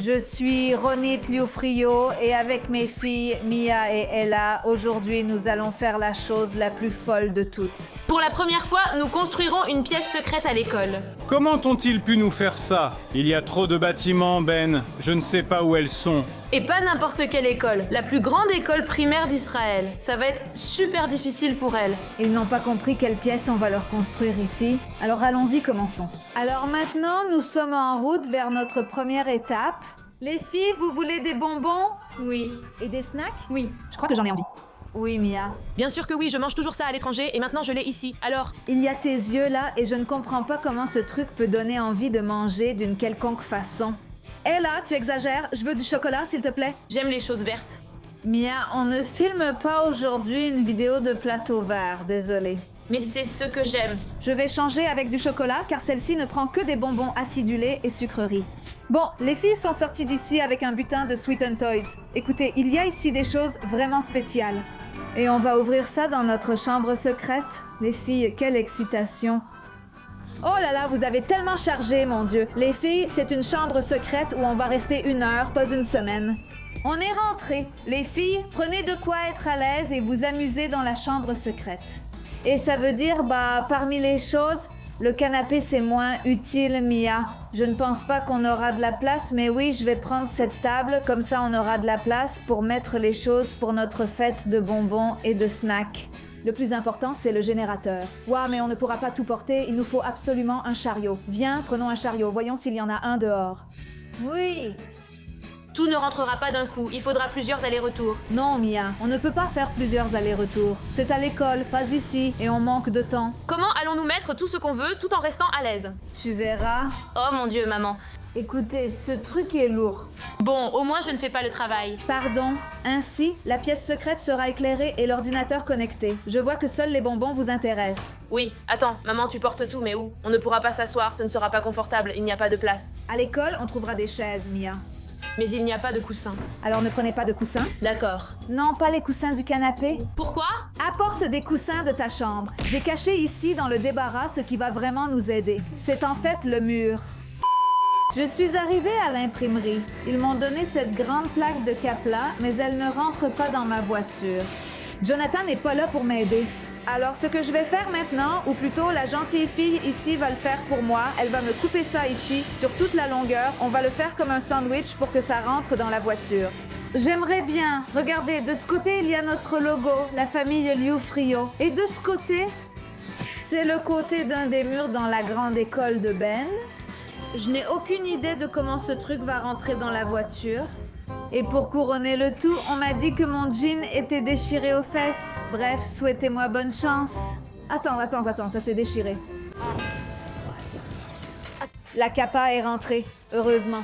Je suis Ronit Liufrio et avec mes filles Mia et Ella, aujourd'hui nous allons faire la chose la plus folle de toutes. Pour la première fois, nous construirons une pièce secrète à l'école. Comment ont-ils pu nous faire ça? Il y a trop de bâtiments, Ben. Je ne sais pas où elles sont. Et pas n'importe quelle école, la plus grande école primaire d'Israël. Ça va être super difficile pour elles. Ils n'ont pas compris quelle pièce on va leur construire ici. Alors allons-y, commençons. Alors maintenant, nous sommes en route vers notre première étape. Les filles, vous voulez des bonbons? Oui. Et des snacks? Oui. Je crois que j'en ai envie. Oui, Mia. Bien sûr que oui, je mange toujours ça à l'étranger et maintenant je l'ai ici. Alors? Il y a tes yeux là et je ne comprends pas comment ce truc peut donner envie de manger d'une quelconque façon. Hé là, tu exagères. Je veux du chocolat, s'il te plaît. J'aime les choses vertes. Mia, on ne filme pas aujourd'hui une vidéo de plateau vert, désolée. Mais c'est ce que j'aime. Je vais changer avec du chocolat car celle-ci ne prend que des bonbons acidulés et sucreries. Bon, les filles sont sorties d'ici avec un butin de Sweet and Toys. Écoutez, il y a ici des choses vraiment spéciales. Et on va ouvrir ça dans notre chambre secrète. Les filles, quelle excitation. Oh là là, vous avez tellement chargé, mon Dieu. Les filles, c'est une chambre secrète où on va rester 1 heure, pas une semaine. On est rentrés. Les filles, prenez de quoi être à l'aise et vous amuser dans la chambre secrète. Et ça veut dire, parmi les choses, le canapé c'est moins utile, Mia. Je ne pense pas qu'on aura de la place, mais oui, je vais prendre cette table, comme ça on aura de la place pour mettre les choses pour notre fête de bonbons et de snacks. Le plus important, c'est le générateur. Ouah, mais on ne pourra pas tout porter, il nous faut absolument un chariot. Viens, prenons un chariot, voyons s'il y en a un dehors. Oui. Tout ne rentrera pas d'un coup, il faudra plusieurs allers-retours. Non, Mia, on ne peut pas faire plusieurs allers-retours. C'est à l'école, pas ici, et on manque de temps. Comment allons-nous mettre tout ce qu'on veut tout en restant à l'aise? Tu verras. Oh mon Dieu, maman. Écoutez, ce truc est lourd. Bon, au moins je ne fais pas le travail. Pardon. Ainsi, la pièce secrète sera éclairée et l'ordinateur connecté. Je vois que seuls les bonbons vous intéressent. Oui, attends, maman, tu portes tout, mais où? On ne pourra pas s'asseoir, ce ne sera pas confortable, il n'y a pas de place. À l'école, on trouvera des chaises, Mia. Mais il n'y a pas de coussin. Alors ne prenez pas de coussins. D'accord. Non, pas les coussins du canapé. Pourquoi? Apporte des coussins de ta chambre. J'ai caché ici dans le débarras ce qui va vraiment nous aider. C'est en fait le mur. Je suis arrivée à l'imprimerie. Ils m'ont donné cette grande plaque de Kapla, mais elle ne rentre pas dans ma voiture. Jonathan n'est pas là pour m'aider. Alors, ce que je vais faire maintenant, ou plutôt la gentille fille ici va le faire pour moi, elle va me couper ça ici, sur toute la longueur. On va le faire comme un sandwich pour que ça rentre dans la voiture. J'aimerais bien. Regardez, de ce côté, il y a notre logo, la famille Liufrio. Et de ce côté, c'est le côté d'un des murs dans la grande école de Ben. Je n'ai aucune idée de comment ce truc va rentrer dans la voiture. Et pour couronner le tout, on m'a dit que mon jean était déchiré aux fesses. Bref, souhaitez-moi bonne chance. Attends, ça s'est déchiré. La capa est rentrée, heureusement.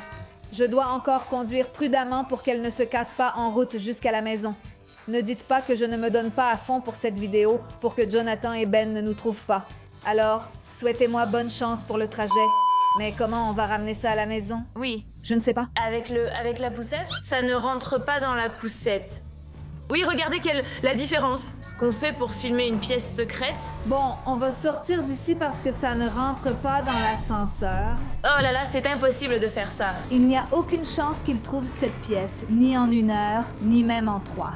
Je dois encore conduire prudemment pour qu'elle ne se casse pas en route jusqu'à la maison. Ne dites pas que je ne me donne pas à fond pour cette vidéo pour que Jonathan et Ben ne nous trouvent pas. Alors, souhaitez-moi bonne chance pour le trajet. Mais comment on va ramener ça à la maison? Oui. Je ne sais pas. Avec la poussette? Ça ne rentre pas dans la poussette. Oui, regardez la différence. Ce qu'on fait pour filmer une pièce secrète. Bon, on va sortir d'ici parce que ça ne rentre pas dans l'ascenseur. Oh là là, c'est impossible de faire ça. Il n'y a aucune chance qu'il trouve cette pièce, ni en 1 heure, ni même en 3.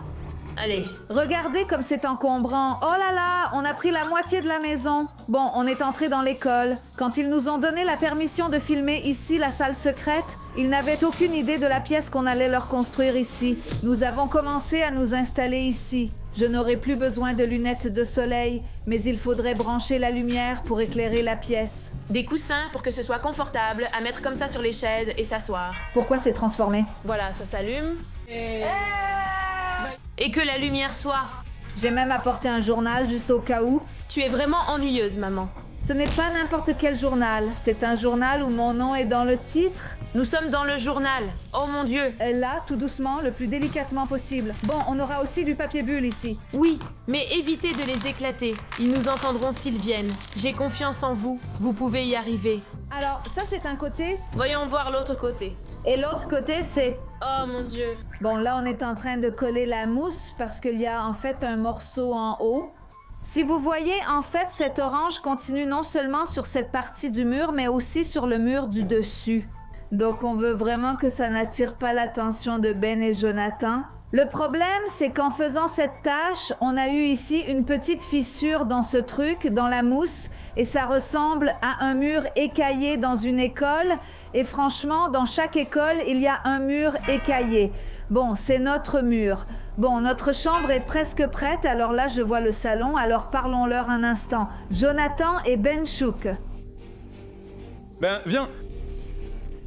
Allez. Regardez comme c'est encombrant. Oh là là, on a pris la moitié de la maison. Bon, on est entré dans l'école. Quand ils nous ont donné la permission de filmer ici la salle secrète, ils n'avaient aucune idée de la pièce qu'on allait leur construire ici. Nous avons commencé à nous installer ici. Je n'aurai plus besoin de lunettes de soleil, mais il faudrait brancher la lumière pour éclairer la pièce. Des coussins pour que ce soit confortable, à mettre comme ça sur les chaises et s'asseoir. Pourquoi c'est transformé? Voilà, ça s'allume. Et que la lumière soit. J'ai même apporté un journal juste au cas où. Tu es vraiment ennuyeuse, maman. Ce n'est pas n'importe quel journal. C'est un journal où mon nom est dans le titre. Nous sommes dans le journal. Oh mon Dieu. Là, tout doucement, le plus délicatement possible. Bon, on aura aussi du papier bulle ici. Oui, mais évitez de les éclater. Ils nous entendront s'ils viennent. J'ai confiance en vous. Vous pouvez y arriver. Alors, ça c'est un côté. Voyons voir l'autre côté. Et l'autre côté, c'est... Oh mon Dieu. Bon, là, on est en train de coller la mousse parce qu'il y a en fait un morceau en haut. Si vous voyez, en fait, cet orange continue non seulement sur cette partie du mur, mais aussi sur le mur du dessus. Donc on veut vraiment que ça n'attire pas l'attention de Ben et Jonathan. Le problème, c'est qu'en faisant cette tâche, on a eu ici une petite fissure dans ce truc, dans la mousse, et ça ressemble à un mur écaillé dans une école. Et franchement, dans chaque école, il y a un mur écaillé. Bon, c'est notre mur. Bon, notre chambre est presque prête, alors là, je vois le salon, alors parlons-leur un instant. Jonathan et Ben Chouk. Ben, viens.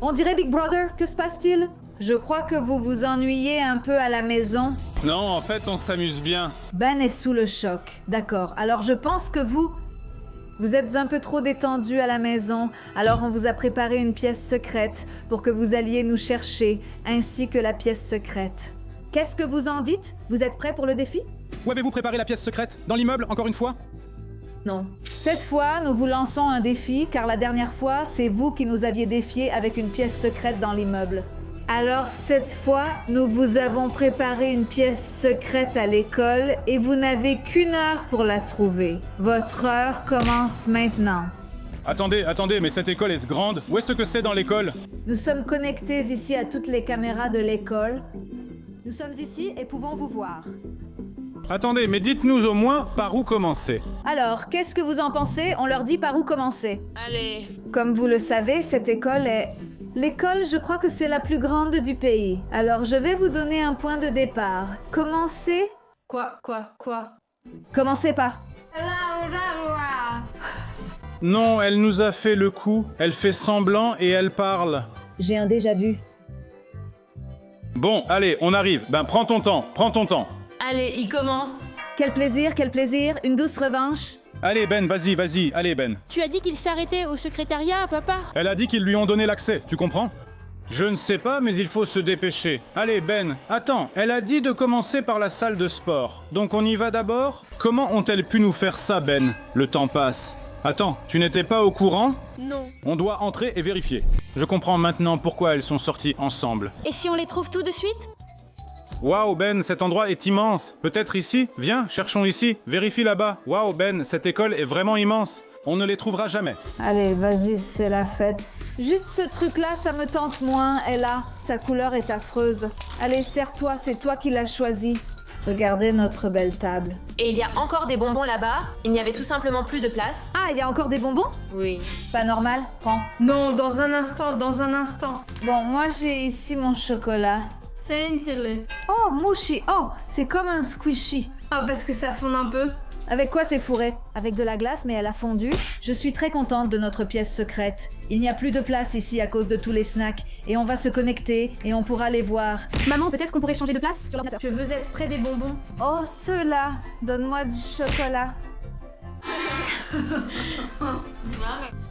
On dirait Big Brother, que se passe-t-il? Je crois que vous vous ennuyez un peu à la maison. Non, en fait, on s'amuse bien. Ben est sous le choc. D'accord. Alors je pense que vous êtes un peu trop détendu à la maison. Alors on vous a préparé une pièce secrète pour que vous alliez nous chercher, ainsi que la pièce secrète. Qu'est-ce que vous en dites? Vous êtes prêts pour le défi? Où avez-vous préparé la pièce secrète? Dans l'immeuble, encore une fois? Non. Cette fois, nous vous lançons un défi, car la dernière fois, c'est vous qui nous aviez défiés avec une pièce secrète dans l'immeuble. Alors cette fois, nous vous avons préparé une pièce secrète à l'école et vous n'avez qu'1 heure pour la trouver. Votre heure commence maintenant. Attendez, mais cette école est grande. Où est-ce que c'est dans l'école? Nous sommes connectés ici à toutes les caméras de l'école. Nous sommes ici et pouvons vous voir. Attendez, mais dites-nous au moins par où commencer. Alors, qu'est-ce que vous en pensez? On leur dit par où commencer. Allez. Comme vous le savez, cette école est... L'école, je crois que c'est la plus grande du pays. Alors, je vais vous donner un point de départ. Commencez... Quoi? Commencez par... Non, elle nous a fait le coup. Elle fait semblant et elle parle. J'ai un déjà vu. Bon, allez, on arrive. Ben, prends ton temps. Allez, il commence. Quel plaisir, une douce revanche. Allez, Ben, vas-y, allez, Ben. Tu as dit qu'il s'arrêtait au secrétariat, papa? Elle a dit qu'ils lui ont donné l'accès, tu comprends? Je ne sais pas, mais il faut se dépêcher. Allez, Ben, attends, elle a dit de commencer par la salle de sport. Donc on y va d'abord? Comment ont-elles pu nous faire ça, Ben? Le temps passe. Attends, tu n'étais pas au courant? Non. On doit entrer et vérifier. Je comprends maintenant pourquoi elles sont sorties ensemble. Et si on les trouve tout de suite? Waouh, Ben, cet endroit est immense. Peut-être ici? Viens, cherchons ici. Vérifie là-bas. Waouh, Ben, cette école est vraiment immense. On ne les trouvera jamais. Allez, vas-y, c'est la fête. Juste ce truc-là, ça me tente moins, Ella. Sa couleur est affreuse. Allez, serre-toi, c'est toi qui l'as choisi. Regardez notre belle table. Et il y a encore des bonbons là-bas. Il n'y avait tout simplement plus de place. Ah, il y a encore des bonbons? Oui. Pas normal, prends. Non, dans un instant. Bon, moi j'ai ici mon chocolat. C'est une télé. Oh, mouchi. Oh, c'est comme un squishy. Ah, parce que ça fond un peu. Avec quoi c'est fourré? Avec de la glace, mais elle a fondu. Je suis très contente de notre pièce secrète. Il n'y a plus de place ici à cause de tous les snacks. Et on va se connecter et on pourra les voir. Maman, peut-être qu'on pourrait changer de place sur l'ordinateur. Je veux être près des bonbons. Oh, ceux-là. Donne-moi du chocolat.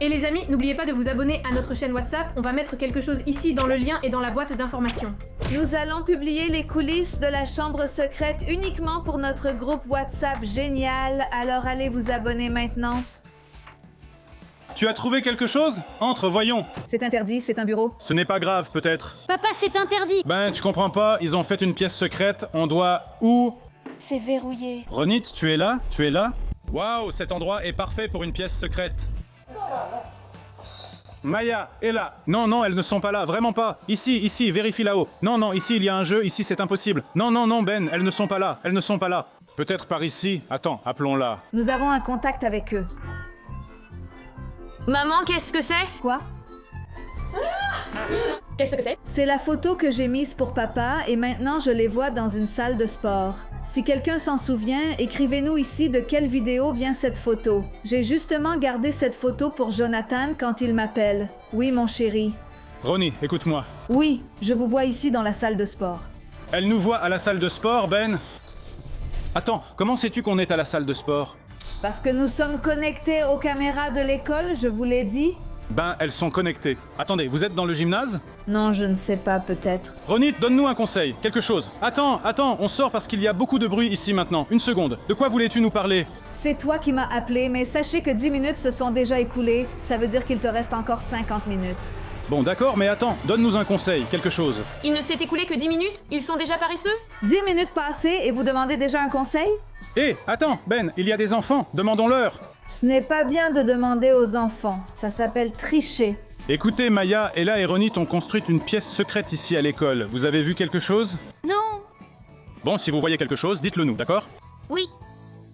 Et les amis, n'oubliez pas de vous abonner à notre chaîne WhatsApp. On va mettre quelque chose ici dans le lien et dans la boîte d'informations. Nous allons publier les coulisses de la chambre secrète uniquement pour notre groupe WhatsApp génial. Alors allez vous abonner maintenant. Tu as trouvé quelque chose? Entre, voyons. C'est interdit, c'est un bureau. Ce n'est pas grave, peut-être. Papa, c'est interdit! Ben, tu comprends pas, ils ont fait une pièce secrète. On doit... Où? C'est verrouillé. Ronit, tu es là? Waouh, cet endroit est parfait pour une pièce secrète. Maya est là. Non, elles ne sont pas là, vraiment pas. Ici, vérifie là-haut. Non, ici il y a un jeu, ici c'est impossible. Non, Ben, elles ne sont pas là. Peut-être par ici. Attends, appelons-la. Nous avons un contact avec eux. Maman, qu'est-ce que c'est? Quoi? Qu'est-ce que c'est? C'est la photo que j'ai mise pour papa et maintenant je les vois dans une salle de sport. Si quelqu'un s'en souvient, écrivez-nous ici de quelle vidéo vient cette photo. J'ai justement gardé cette photo pour Jonathan quand il m'appelle. Oui, mon chéri. Ronnie, écoute-moi. Oui, je vous vois ici dans la salle de sport. Elle nous voit à la salle de sport, Ben. Attends, comment sais-tu qu'on est à la salle de sport? Parce que nous sommes connectés aux caméras de l'école, je vous l'ai dit. Ben, elles sont connectées. Attendez, vous êtes dans le gymnase? Non, je ne sais pas, peut-être. Ronit, donne-nous un conseil, quelque chose. Attends, on sort parce qu'il y a beaucoup de bruit ici maintenant. Une seconde, de quoi voulais-tu nous parler? C'est toi qui m'as appelé, mais sachez que 10 minutes se sont déjà écoulées. Ça veut dire qu'il te reste encore 50 minutes. Bon, d'accord, mais attends, donne-nous un conseil, quelque chose. Il ne s'est écoulé que 10 minutes? Ils sont déjà paresseux? 10 minutes passées et vous demandez déjà un conseil? Hé, attends, Ben, il y a des enfants, demandons-leur. Ce n'est pas bien de demander aux enfants. Ça s'appelle tricher. Écoutez, Maya, Ella et Ronit ont construit une pièce secrète ici à l'école. Vous avez vu quelque chose? Non. Bon, si vous voyez quelque chose, dites-le nous, d'accord? Oui.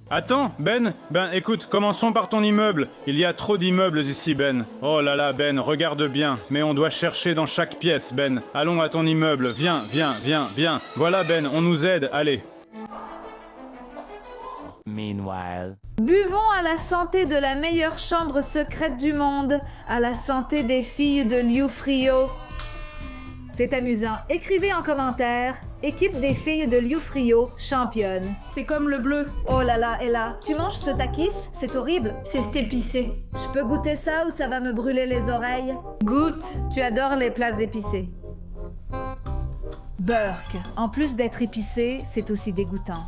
Attends, Ben. Ben, écoute, commençons par ton immeuble. Il y a trop d'immeubles ici, Ben. Oh là là, Ben, regarde bien. Mais on doit chercher dans chaque pièce, Ben. Allons à ton immeuble. Viens, viens, viens, viens. Voilà, Ben, on nous aide. Allez. Meanwhile. Buvons à la santé de la meilleure chambre secrète du monde, à la santé des filles de Liu Frio. C'est amusant. Écrivez en commentaire. Équipe des filles de Liu Frio, championne. C'est comme le bleu. Oh là là, Ella, tu manges ce takis? C'est horrible. C'est épicé. Je peux goûter ça ou ça va me brûler les oreilles? Goûte. Tu adores les plats épicés. Burk. En plus d'être épicé, c'est aussi dégoûtant.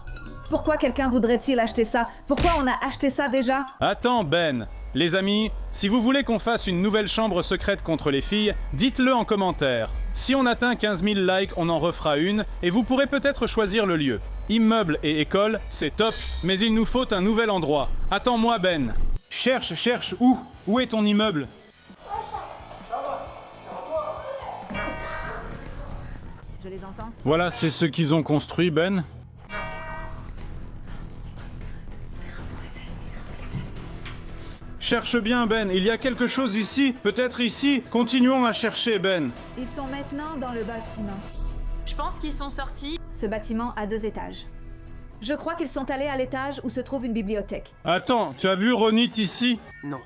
Pourquoi quelqu'un voudrait-il acheter ça? Pourquoi on a acheté ça déjà? Attends, Ben. Les amis, si vous voulez qu'on fasse une nouvelle chambre secrète contre les filles, dites-le en commentaire. Si on atteint 15 000 likes, on en refera une, et vous pourrez peut-être choisir le lieu. Immeuble et école, c'est top, mais il nous faut un nouvel endroit. Attends-moi, Ben. Cherche, cherche, où? Où est ton immeuble? Je les entends. Voilà, c'est ce qu'ils ont construit, Ben. Cherche bien, Ben. Il y a quelque chose ici. Peut-être ici. Continuons à chercher, Ben. Ils sont maintenant dans le bâtiment. Je pense qu'ils sont sortis. Ce bâtiment a 2 étages. Je crois qu'ils sont allés à l'étage où se trouve une bibliothèque. Attends, tu as vu Ronit ici? Non.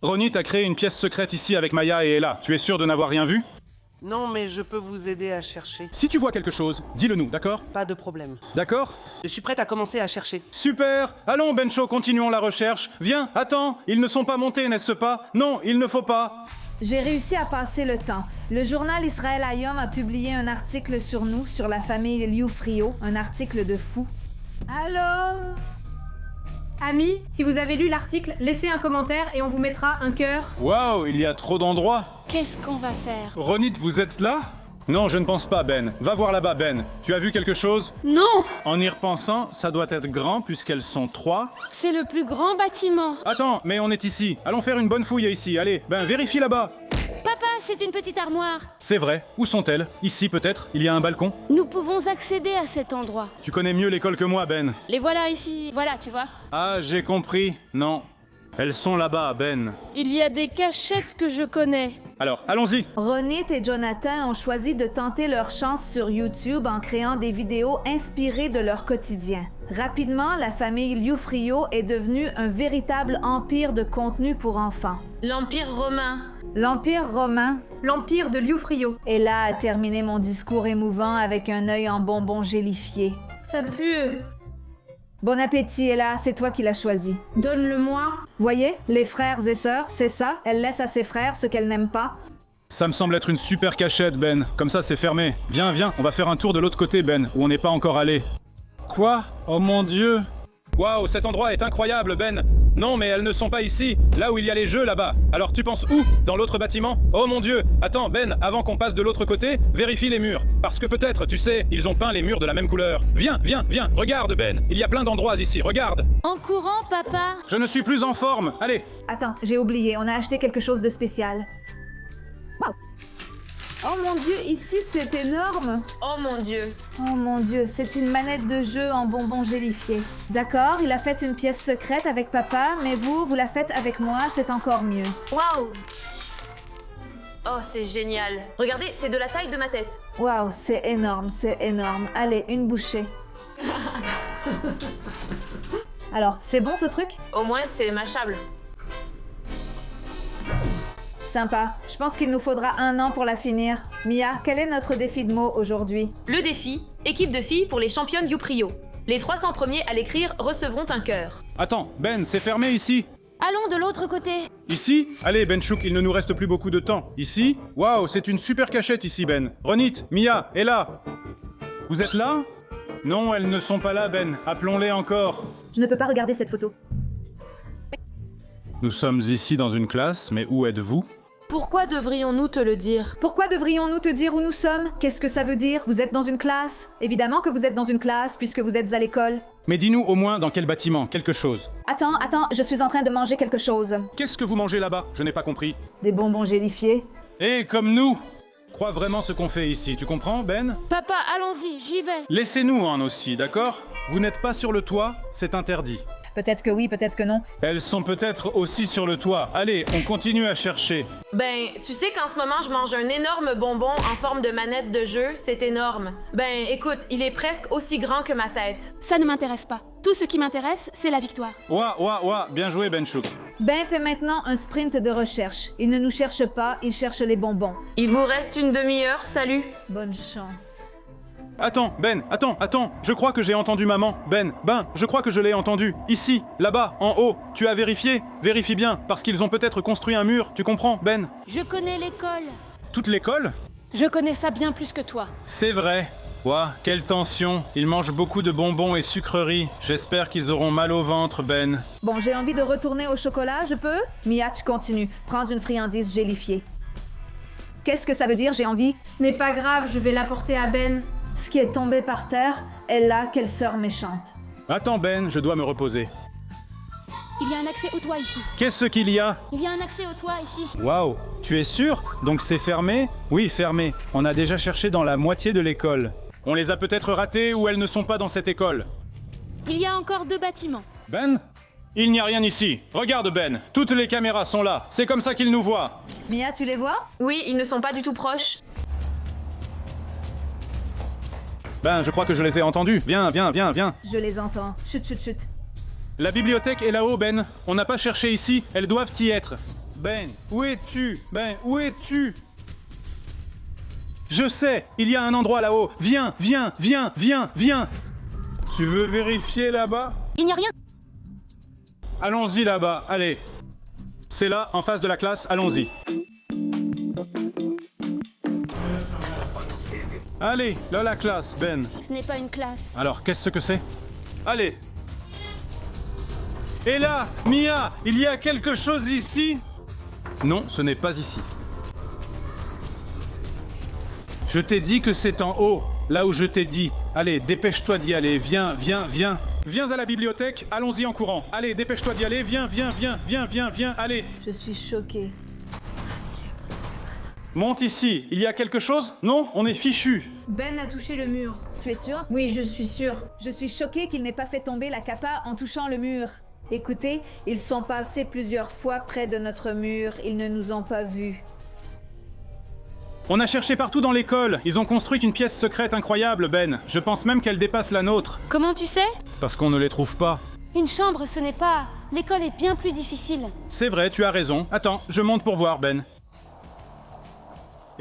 Ronit a créé une pièce secrète ici avec Maya et Ella. Tu es sûr de n'avoir rien vu? Non, mais je peux vous aider à chercher. Si tu vois quelque chose, dis-le nous, d'accord? Pas de problème. D'accord? Je suis prête à commencer à chercher. Super! Allons, Bencho, continuons la recherche. Viens, attends, ils ne sont pas montés, n'est-ce pas? Non, il ne faut pas. J'ai réussi à passer le temps. Le journal Israël Hayom a publié un article sur nous, sur la famille Liu Frio, un article de fou. Allô? Amis, si vous avez lu l'article, laissez un commentaire et on vous mettra un cœur. Waouh, il y a trop d'endroits. Qu'est-ce qu'on va faire? Ronit, vous êtes là? Non, je ne pense pas, Ben. Va voir là-bas, Ben. Tu as vu quelque chose? Non! En y repensant, ça doit être grand puisqu'elles sont 3. C'est le plus grand bâtiment. Attends, mais on est ici. Allons faire une bonne fouille ici. Allez, Ben, vérifie là-bas. Papa, c'est une petite armoire. C'est vrai. Où sont-elles? Ici peut-être? Il y a un balcon? Nous pouvons accéder à cet endroit. Tu connais mieux l'école que moi, Ben. Les voilà ici. Voilà, tu vois. Ah, j'ai compris. Non. Elles sont là-bas, Ben. Il y a des cachettes que je connais. Alors, allons-y. Ronit et Jonathan ont choisi de tenter leur chance sur YouTube en créant des vidéos inspirées de leur quotidien. Rapidement, la famille Liu Frio est devenue un véritable empire de contenu pour enfants. L'Empire romain. L'Empire romain. L'Empire de Liu Frio. Et là a terminé mon discours émouvant avec un œil en bonbon gélifié. Ça pue. Bon appétit, Ella, c'est toi qui l'as choisi. Donne-le-moi. Voyez, les frères et sœurs, c'est ça. Elle laisse à ses frères ce qu'elle n'aime pas. Ça me semble être une super cachette, Ben. Comme ça, c'est fermé. Viens, viens, on va faire un tour de l'autre côté, Ben, où on n'est pas encore allé. Quoi? Oh mon Dieu! Waouh, cet endroit est incroyable, Ben. Non, mais elles ne sont pas ici, là où il y a les jeux là-bas. Alors tu penses où? Dans l'autre bâtiment? Oh mon Dieu! Attends, Ben, avant qu'on passe de l'autre côté, vérifie les murs. Parce que peut-être, tu sais, ils ont peint les murs de la même couleur. Viens, viens, viens, regarde, Ben. Il y a plein d'endroits ici, regarde. En courant, papa. Je ne suis plus en forme. Allez. Attends, j'ai oublié, on a acheté quelque chose de spécial. Wow. Oh mon Dieu, ici c'est énorme. Oh mon Dieu. Oh mon Dieu, c'est une manette de jeu en bonbons gélifiés. D'accord, il a fait une pièce secrète avec papa, mais vous la faites avec moi, c'est encore mieux. Waouh. Oh, c'est génial. Regardez, c'est de la taille de ma tête. Waouh, c'est énorme, c'est énorme. Allez, une bouchée. Alors, c'est bon ce truc? Au moins, c'est mâchable. Sympa. Je pense qu'il nous faudra 1 an pour la finir. Mia, quel est notre défi de mots aujourd'hui? Le défi, équipe de filles pour les championnes Youprio. Les 300 premiers à l'écrire recevront un cœur. Attends, Ben, c'est fermé ici. Allons de l'autre côté. Ici? Allez, Benchouk, il ne nous reste plus beaucoup de temps. Ici? Waouh, c'est une super cachette ici, Ben. Ronit, Mia, Ella. Vous êtes là? Non, elles ne sont pas là, Ben. Appelons-les encore. Je ne peux pas regarder cette photo. Nous sommes ici dans une classe, mais où êtes-vous? Pourquoi devrions-nous te le dire? Pourquoi devrions-nous te dire où nous sommes? Qu'est-ce que ça veut dire? Vous êtes dans une classe? Évidemment que vous êtes dans une classe, puisque vous êtes à l'école. Mais dis-nous au moins dans quel bâtiment, quelque chose. Attends, je suis en train de manger quelque chose. Qu'est-ce que vous mangez là-bas? Je n'ai pas compris. Des bonbons gélifiés. Et comme nous, crois vraiment ce qu'on fait ici, tu comprends, Ben? Papa, allons-y, j'y vais. Laissez-nous en aussi, d'accord? Vous n'êtes pas sur le toit, c'est interdit. Peut-être que oui, peut-être que non. Elles sont peut-être aussi sur le toit. Allez, on continue à chercher. Ben, tu sais qu'en ce moment, je mange un énorme bonbon en forme de manette de jeu, c'est énorme. Ben, écoute, il est presque aussi grand que ma tête. Ça ne m'intéresse pas. Tout ce qui m'intéresse, c'est la victoire. Ouah, bien joué, Benchouk. Ben fait maintenant un sprint de recherche. Il ne nous cherche pas, il cherche les bonbons. Il vous reste une demi-heure, salut. Bonne chance. Attends, Ben, attends, je crois que j'ai entendu maman. Ben, je crois que je l'ai entendu. Ici, là-bas, en haut. Tu as vérifié? Vérifie bien, parce qu'ils ont peut-être construit un mur, tu comprends, Ben? Je connais l'école. Toute l'école? Je connais ça bien plus que toi. C'est vrai. Ouah, quelle tension. Ils mangent beaucoup de bonbons et sucreries. J'espère qu'ils auront mal au ventre, Ben. Bon, j'ai envie de retourner au chocolat, je peux? Mia, tu continues. Prends une friandise gélifiée. Qu'est-ce que ça veut dire, j'ai envie? Ce n'est pas grave, je vais l'apporter à Ben. Ce qui est tombé par terre est là, quelle sœur méchante. Attends, Ben, je dois me reposer. Il y a un accès au toit ici. Qu'est-ce qu'il y a? Il y a un accès au toit ici. Waouh, tu es sûr? Donc c'est fermé? Oui, fermé. On a déjà cherché dans la moitié de l'école. On les a peut-être ratées ou elles ne sont pas dans cette école. Il y a encore 2 bâtiments. Ben? Il n'y a rien ici. Regarde, Ben. Toutes les caméras sont là. C'est comme ça qu'ils nous voient. Mia, tu les vois? Oui, ils ne sont pas du tout proches. Ben, je crois que je les ai entendus. Viens. Je les entends. Chut. La bibliothèque est là-haut, Ben. On n'a pas cherché ici. Elles doivent y être. Ben, où es-tu? Ben, où es-tu? Je sais, il y a un endroit là-haut. Viens. Tu veux vérifier là-bas? Il n'y a rien. Allons-y là-bas, allez. C'est là, en face de la classe, allons-y. Allez, là la classe, Ben. Ce n'est pas une classe. Alors, qu'est-ce que c'est? Allez. Et là, Mia, il y a quelque chose ici? Non, ce n'est pas ici. Je t'ai dit que c'est en haut, là où je t'ai dit. Allez, dépêche-toi d'y aller, viens. Viens à la bibliothèque, allons-y en courant. Allez, dépêche-toi d'y aller, viens, allez. Je suis choquée. Monte ici, il y a quelque chose? Non, on est fichu. Ben a touché le mur. Tu es sûr? Oui, je suis sûre. Je suis choquée qu'il n'ait pas fait tomber la capa en touchant le mur. Écoutez, ils sont passés plusieurs fois près de notre mur, ils ne nous ont pas vus. On a cherché partout dans l'école, ils ont construit une pièce secrète incroyable, Ben. Je pense même qu'elle dépasse la nôtre. Comment tu sais? Parce qu'on ne les trouve pas. Une chambre, ce n'est pas... L'école est bien plus difficile. C'est vrai, tu as raison. Attends, je monte pour voir, Ben.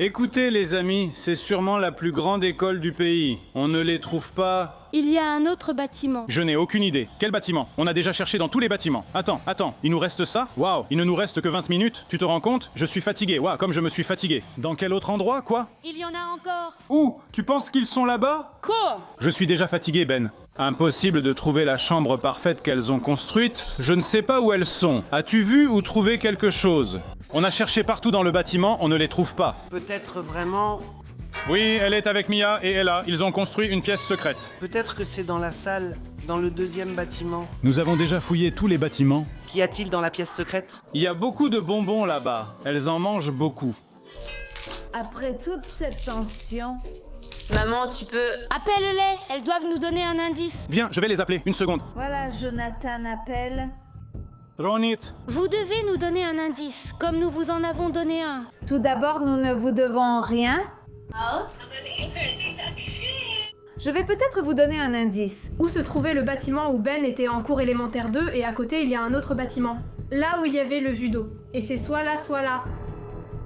Écoutez les amis, c'est sûrement la plus grande école du pays. On ne les trouve pas... Il y a un autre bâtiment. Je n'ai aucune idée. Quel bâtiment? On a déjà cherché dans tous les bâtiments. Attends, il nous reste ça? Waouh, il ne nous reste que 20 minutes. Tu te rends compte? Je suis fatigué. Waouh, comme je me suis fatigué. Dans quel autre endroit, quoi? Il y en a encore. Où? Tu penses qu'ils sont là-bas? Quoi? Je suis déjà fatigué, Ben. Impossible de trouver la chambre parfaite qu'elles ont construite. Je ne sais pas où elles sont. As-tu vu ou trouvé quelque chose? On a cherché partout dans le bâtiment, on ne les trouve pas. Peut-être vraiment... Oui, elle est avec Mia et Ella. Ils ont construit une pièce secrète. Peut-être que c'est dans la salle, dans le 2e bâtiment. Nous avons déjà fouillé tous les bâtiments. Qu'y a-t-il dans la pièce secrète? Il y a beaucoup de bonbons là-bas. Elles en mangent beaucoup. Après toute cette tension... Maman, tu peux... Appelle-les. Elles doivent nous donner un indice. Viens, je vais les appeler. Une seconde. Voilà, Jonathan appelle. Ronit. Vous devez nous donner un indice, comme nous vous en avons donné un. Tout d'abord, nous ne vous devons rien. Je vais peut-être vous donner un indice. Où se trouvait le bâtiment où Ben était en cours élémentaire 2 et à côté il y a un autre bâtiment. Là où il y avait le judo. Et c'est soit là, soit là.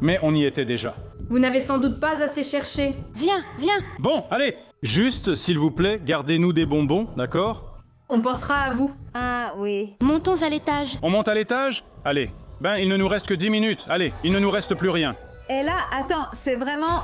Mais on y était déjà. Vous n'avez sans doute pas assez cherché. Viens. Bon, allez. Juste, s'il vous plaît, gardez-nous des bonbons, d'accord? On pensera à vous. Ah oui. Montons à l'étage. On monte à l'étage? Allez. Ben, il ne nous reste que 10 minutes. Allez, il ne nous reste plus rien. Et là, attends, c'est vraiment...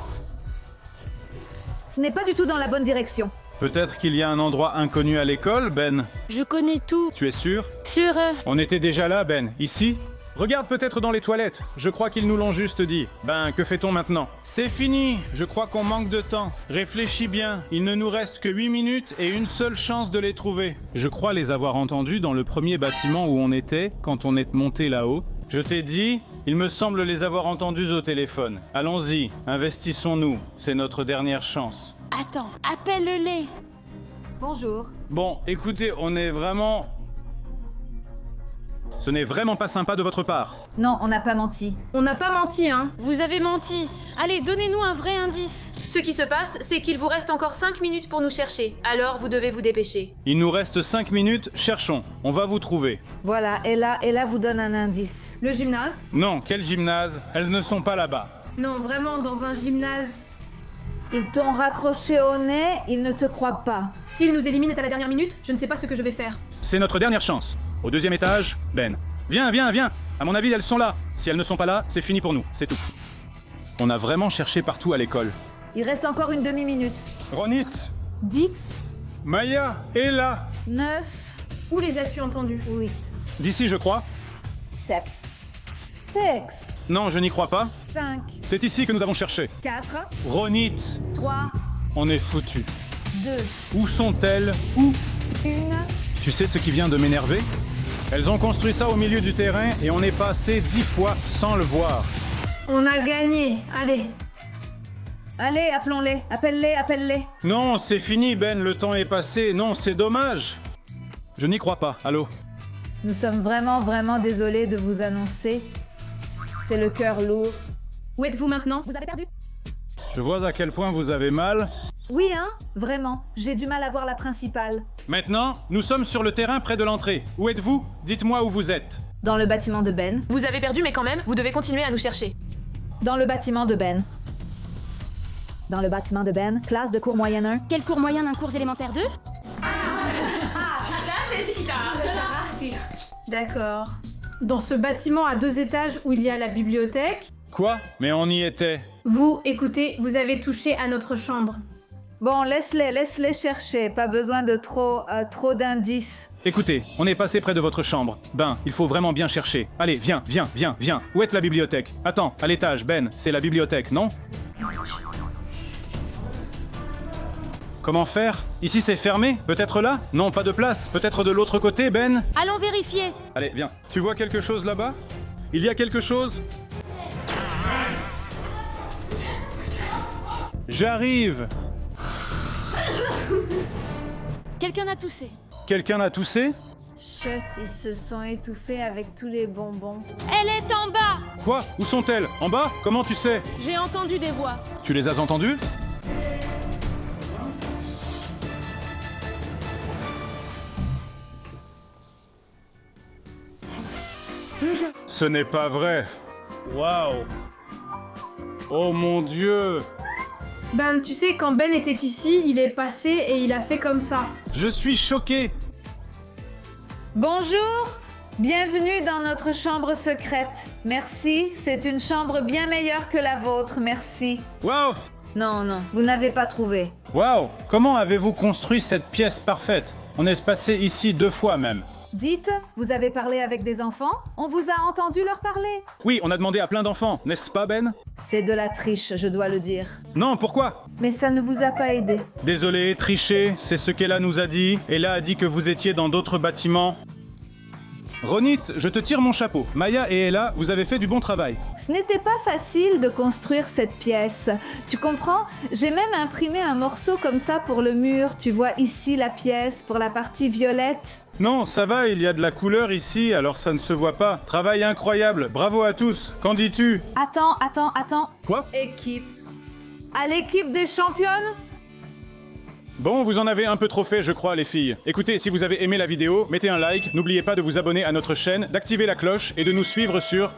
Ce n'est pas du tout dans la bonne direction. Peut-être qu'il y a un endroit inconnu à l'école, Ben. Je connais tout. Tu es sûr? Sur... On était déjà là, Ben. Ici? Regarde peut-être dans les toilettes. Je crois qu'ils nous l'ont juste dit. Ben, que fait-on maintenant? C'est fini. Je crois qu'on manque de temps. Réfléchis bien. Il ne nous reste que 8 minutes et une seule chance de les trouver. Je crois les avoir entendus dans le premier bâtiment où on était, quand on est monté là-haut. Je t'ai dit, il me semble les avoir entendus au téléphone. Allons-y, investissons-nous, c'est notre dernière chance. Attends, appelle-les. Bonjour. Bon, écoutez, Ce n'est vraiment pas sympa de votre part. Non, on n'a pas menti. On n'a pas menti, hein. Vous avez menti. Allez, donnez-nous un vrai indice. Ce qui se passe, c'est qu'il vous reste encore 5 minutes pour nous chercher. Alors vous devez vous dépêcher. Il nous reste 5 minutes, cherchons, on va vous trouver. Voilà, Ella vous donne un indice. Le gymnase? Non, quel gymnase? Elles ne sont pas là-bas. Non, vraiment, dans un gymnase. Ils t'ont raccroché au nez, ils ne te croient pas. S'ils nous éliminent à la dernière minute, je ne sais pas ce que je vais faire. C'est notre dernière chance. Au 2e étage, Ben. Viens. À mon avis, elles sont là. Si elles ne sont pas là, c'est fini pour nous, c'est tout. On a vraiment cherché partout à l'école. Il reste encore une demi-minute. Ronit, 10, Maya, Ella. 9, Où les as-tu entendus? 8, D'ici, je crois. 7, 6, Non, je n'y crois pas. 5, C'est ici que nous avons cherché. 4, Ronit, 3, on est foutus. 2, Où sont-elles? Où? 1. Tu sais ce qui vient de m'énerver? Elles ont construit ça au milieu du terrain et on est passé 10 fois sans le voir. On a gagné, allez. Allez, appelons-les. Appelle-les. Non, c'est fini, Ben, le temps est passé. Non, c'est dommage. Je n'y crois pas. Allô? Nous sommes vraiment désolés de vous annoncer. C'est le cœur lourd. Où êtes-vous maintenant? Vous avez perdu? Je vois à quel point vous avez mal. Oui, hein? Vraiment. J'ai du mal à voir la principale. Maintenant, nous sommes sur le terrain près de l'entrée. Où êtes-vous? Dites-moi où vous êtes. Dans le bâtiment de Ben. Vous avez perdu, mais quand même, vous devez continuer à nous chercher. Dans le bâtiment de Ben. Dans le bâtiment de Ben, classe de cours moyen 1. Quel cours moyen d'un cours élémentaire 2? D'accord. Dans ce bâtiment à 2 étages où il y a la bibliothèque, Quoi? Mais on y était. vous, écoutez, vous avez touché à notre chambre. Bon, laisse-les chercher. Pas besoin de trop d'indices. Écoutez, on est passé près de votre chambre. Ben, il faut vraiment bien chercher. Allez, viens. Où est la bibliothèque? Attends, à l'étage, Ben, c'est la bibliothèque, non? Comment faire? Ici c'est fermé? Peut-être là? Non, pas de place. Peut-être de l'autre côté, Ben? Allons vérifier. Allez, viens. Tu vois quelque chose là-bas? Il y a quelque chose? J'arrive! Quelqu'un a toussé. Quelqu'un a toussé? Chut, ils se sont étouffés avec tous les bonbons. Elle est en bas. Quoi? Où sont-elles? En bas? Comment tu sais? J'ai entendu des voix. Tu les as entendues? Ce n'est pas vrai. Waouh. Oh mon Dieu. Ben, tu sais, quand Ben était ici, il est passé et il a fait comme ça. Je suis choqué. Bonjour! Bienvenue dans notre chambre secrète. Merci, c'est une chambre bien meilleure que la vôtre, merci. Waouh. Non, vous n'avez pas trouvé. Waouh. Comment avez-vous construit cette pièce parfaite? On est passé ici 2 fois même. Dites, vous avez parlé avec des enfants? On vous a entendu leur parler? Oui, on a demandé à plein d'enfants, n'est-ce pas, Ben? C'est de la triche, je dois le dire. Non, pourquoi? Mais ça ne vous a pas aidé. Désolé, tricher, c'est ce qu'Ella nous a dit. Ella a dit que vous étiez dans d'autres bâtiments. Ronit, je te tire mon chapeau. Maya et Ella, vous avez fait du bon travail. Ce n'était pas facile de construire cette pièce. Tu comprends? J'ai même imprimé un morceau comme ça pour le mur. Tu vois ici la pièce pour la partie violette. Non, ça va, il y a de la couleur ici, alors ça ne se voit pas. Travail incroyable, bravo à tous. Qu'en dis-tu? Attends. Quoi? Équipe. À l'équipe des championnes? Bon, vous en avez un peu trop fait, je crois, les filles. Écoutez, si vous avez aimé la vidéo, mettez un like, n'oubliez pas de vous abonner à notre chaîne, d'activer la cloche et de nous suivre sur...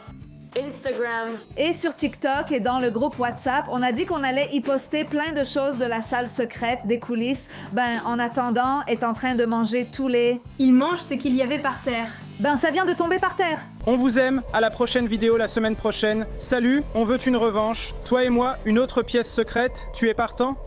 Instagram. Et sur TikTok et dans le groupe WhatsApp, on a dit qu'on allait y poster plein de choses de la salle secrète, des coulisses. Ben, en attendant, est en train de manger tous les... Il mange ce qu'il y avait par terre. Ben, ça vient de tomber par terre. On vous aime, à la prochaine vidéo la semaine prochaine. Salut, on veut une revanche. Toi et moi, une autre pièce secrète, tu es partant?